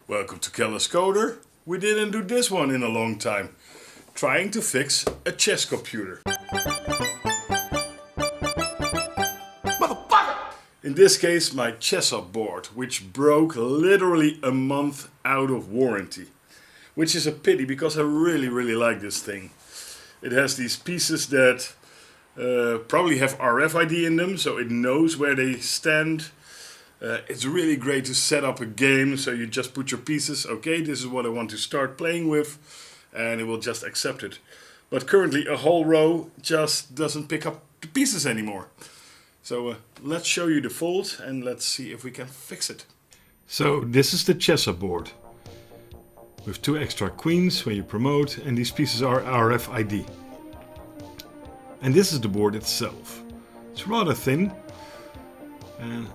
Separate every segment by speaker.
Speaker 1: Welcome to Keller's Coder. We didn't do this one in a long time. Trying to fix a chess computer. Motherfucker! In this case my ChessUp board, which broke literally a month out of warranty. Which is a pity because I really like this thing. It has these pieces that probably have RFID in them, so it knows where they stand. It's really great to set up a game, so you just put your pieces, okay, this is what I want to start playing with, and it will just accept it. But currently a whole row just doesn't pick up the pieces anymore. So let's show you the fault and let's see if we can fix it. So this is the ChessUp board, with 2 extra queens when you promote, and these pieces are RFID. And this is the board itself. It's rather thin and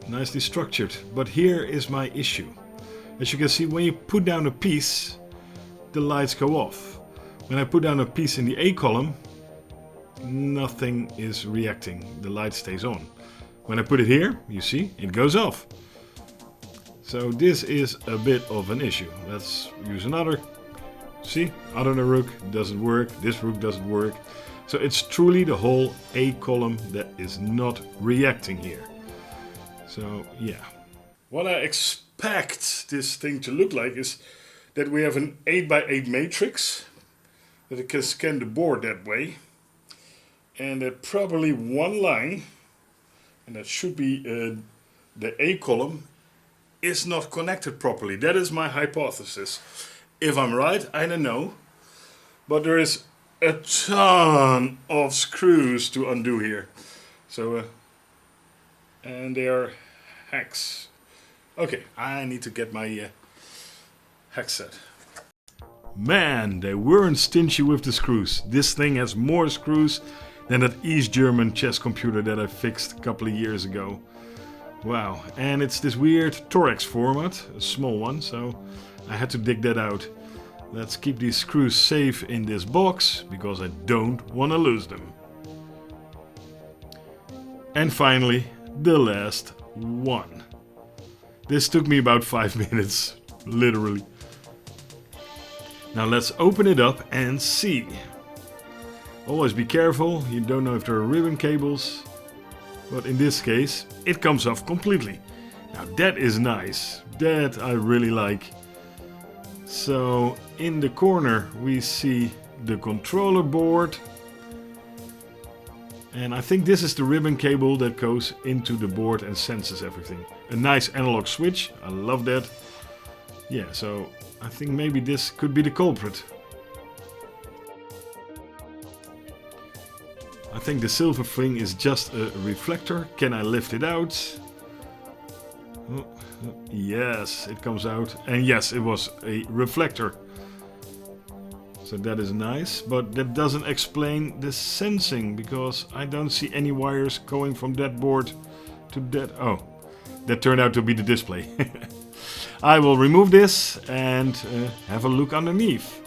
Speaker 1: nicely structured, but here is my issue. As you can see, when you put down a piece, the lights go off. When I put down a piece in the A column, nothing is reacting, the light stays on. When I put it here, you see, it goes off. So this is a bit of an issue. Let's use another. See, other rook doesn't work, this rook doesn't work. So it's truly the whole A column that is not reacting here. So yeah. What I expect this thing to look like is that we have an 8x8 matrix, that it can scan the board that way, and that probably one line, and that should be the A column, is not connected properly. That is my hypothesis. If I'm right, I don't know, but there is a ton of screws to undo here. So and they are hex. Okay, I need to get my hex set. Man, they weren't stingy with the screws. This thing has more screws than that East German chess computer that I fixed a couple of years ago. Wow, and it's this weird thorax format, a small one, so I had to dig that out. Let's keep these screws safe in this box, because I don't want to lose them. And finally, the last one. This took me about 5 minutes, literally. Now let's open it up and see. Always be careful, you don't know if there are ribbon cables. But in this case, it comes off completely. Now that is nice, that I really like. So in the corner we see the controller board. And I think this is the ribbon cable that goes into the board and senses everything. A nice analog switch, I love that. Yeah, so I think maybe this could be the culprit. I think the silver thing is just a reflector. Can I lift it out? Oh, yes, it comes out. And yes, it was a reflector. So that is nice, but that doesn't explain the sensing, because I don't see any wires going from that board to that. Oh, that turned out to be the display. I will remove this and have a look underneath.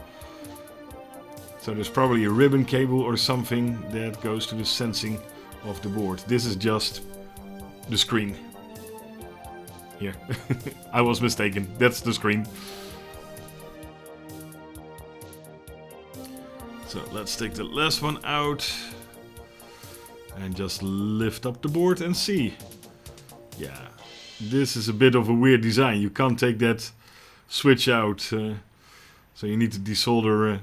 Speaker 1: So there's probably a ribbon cable or something that goes to the sensing of the board. This is just the screen. Here, I was mistaken, that's the screen. So let's take the last one out and just lift up the board and see. Yeah, this is a bit of a weird design. You can't take that switch out, so you need to desolder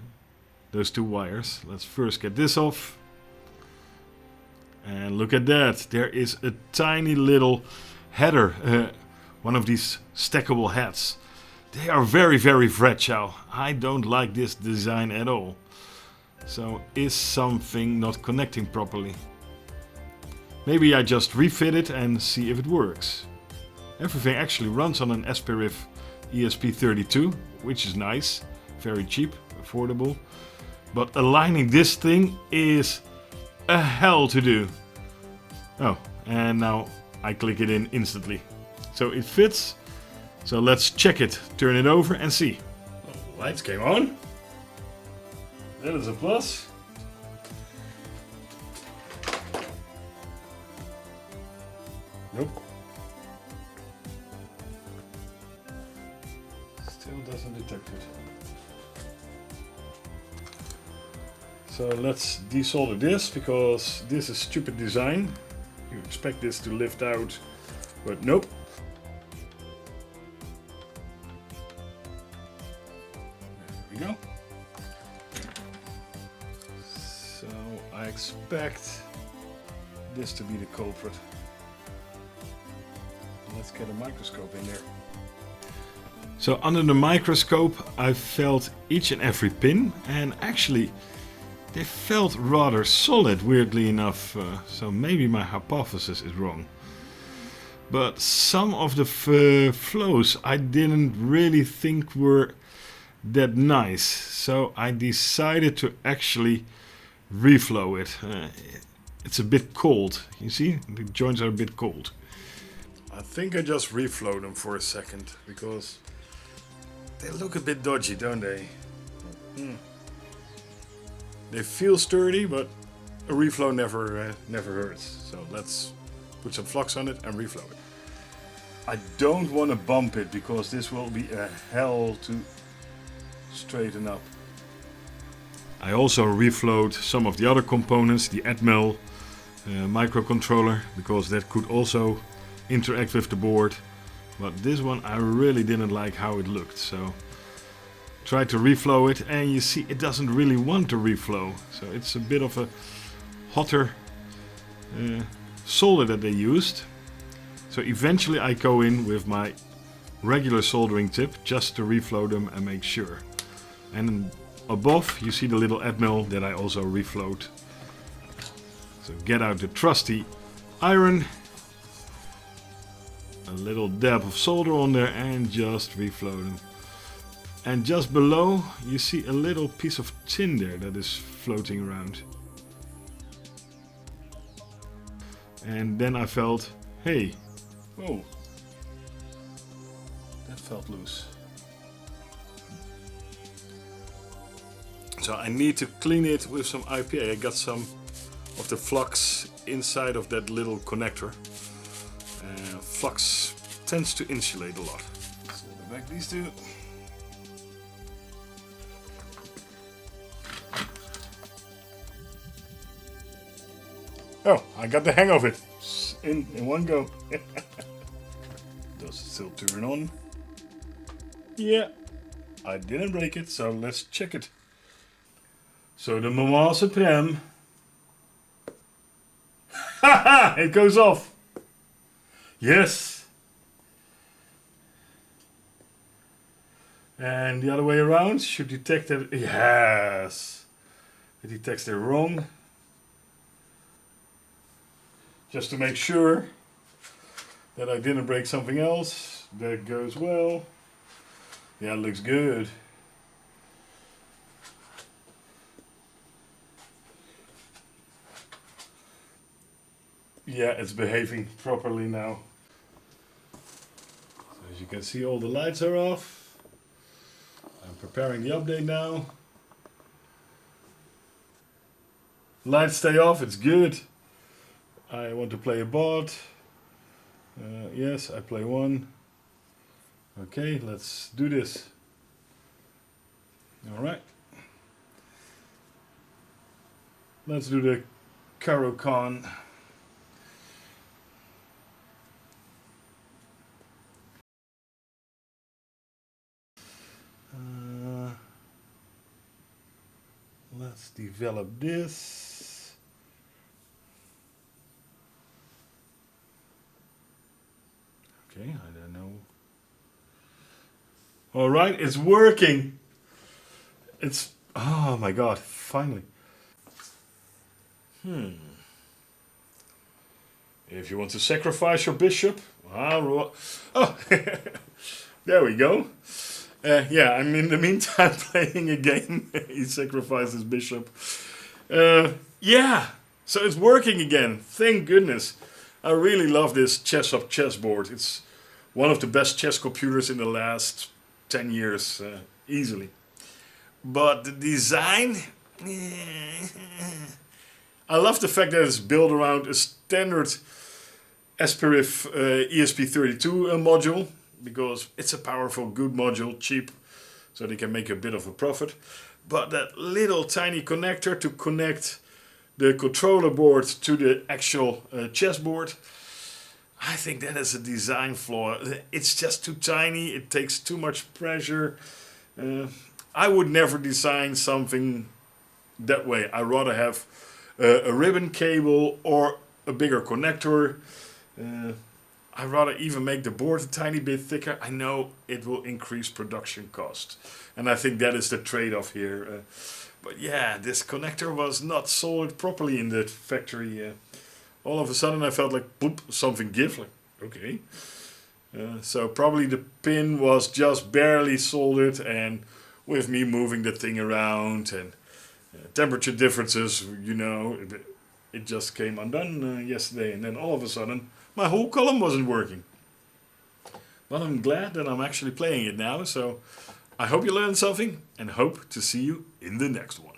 Speaker 1: those 2 wires. Let's first get this off. And look at that, there is a tiny little header, one of these stackable heads. They are very fragile. I don't like this design at all. So is something not connecting properly? Maybe I just refit it and see if it works. Everything actually runs on an Asperif ESP32, which is nice, very cheap, affordable. But aligning this thing is a hell to do. Oh, and now I click it in instantly. So it fits. So let's check it, turn it over and see. Oh, lights came on. That is a plus. Nope. Still doesn't detect it. So let's desolder this, because this is stupid design. You expect this to lift out, but nope. There we go. So I expect this to be the culprit. Let's get a microscope in there. So under the microscope I felt each and every pin, and actually they felt rather solid, weirdly enough, so maybe my hypothesis is wrong. But some of the flows I didn't really think were that nice, so I decided to actually reflow it. It's a bit cold, you see, the joints are a bit cold. I think I just reflow them for a second, because they look a bit dodgy, don't they? They feel sturdy, but a reflow never hurts. So let's put some flux on it and reflow it. I don't want to bump it, because this will be a hell to straighten up. I also reflowed some of the other components, the Atmel microcontroller, because that could also interact with the board. But this one I really didn't like how it looked, so tried to reflow it, and you see it doesn't really want to reflow. So it's a bit of a hotter solder that they used. So eventually I go in with my regular soldering tip just to reflow them and make sure. And above you see the little Atmel that I also reflowed. So get out the trusty iron, a little dab of solder on there, and just reflow them. And just below you see a little piece of tin there that is floating around. And then I felt, hey, whoa, that felt loose. So I need to clean it with some IPA. I got some of the flux inside of that little connector. Flux tends to insulate a lot. So back these two. Oh, I got the hang of it in one go. Does it still turn on? Yeah, I didn't break it, so let's check it. So the Moment Supreme. Haha, it goes off. Yes. And the other way around should detect it. Yes. It detects it wrong. Just to make sure that I didn't break something else. That goes well. Yeah, it looks good. Yeah, it's behaving properly now. So as you can see, all the lights are off. I'm preparing the update now. Lights stay off, it's good. I want to play a board. Yes, I play one. Okay, let's do this. Alright. Let's do the Caro-Kann. Let's develop this. Okay, I don't know. All right, it's working. It's, oh my God, finally. If you want to sacrifice your bishop, oh, there we go. Yeah, I'm in the meantime playing a game. He sacrificed his bishop. Yeah, so it's working again. Thank goodness. I really love this ChessUp chessboard. It's one of the best chess computers in the last 10 years, easily. But the design... I love the fact that it's built around a standard Asperif ESP32 module. because it's a powerful, good module, cheap, so they can make a bit of a profit. But that little tiny connector to connect the controller board to the actual chessboard, I think that is a design flaw. It's just too tiny, it takes too much pressure. I would never design something that way. I rather have a ribbon cable or a bigger connector. I rather even make the board a tiny bit thicker. I know it will increase production cost, and I think that is the trade-off here. But yeah, this connector was not soldered properly in the factory. All of a sudden I felt like, boop, something give. Like, okay. So probably the pin was just barely soldered, and with me moving the thing around and temperature differences, you know, it just came undone yesterday, and then all of a sudden my whole column wasn't working. But I'm glad that I'm actually playing it now, so I hope you learned something and hope to see you in the next one.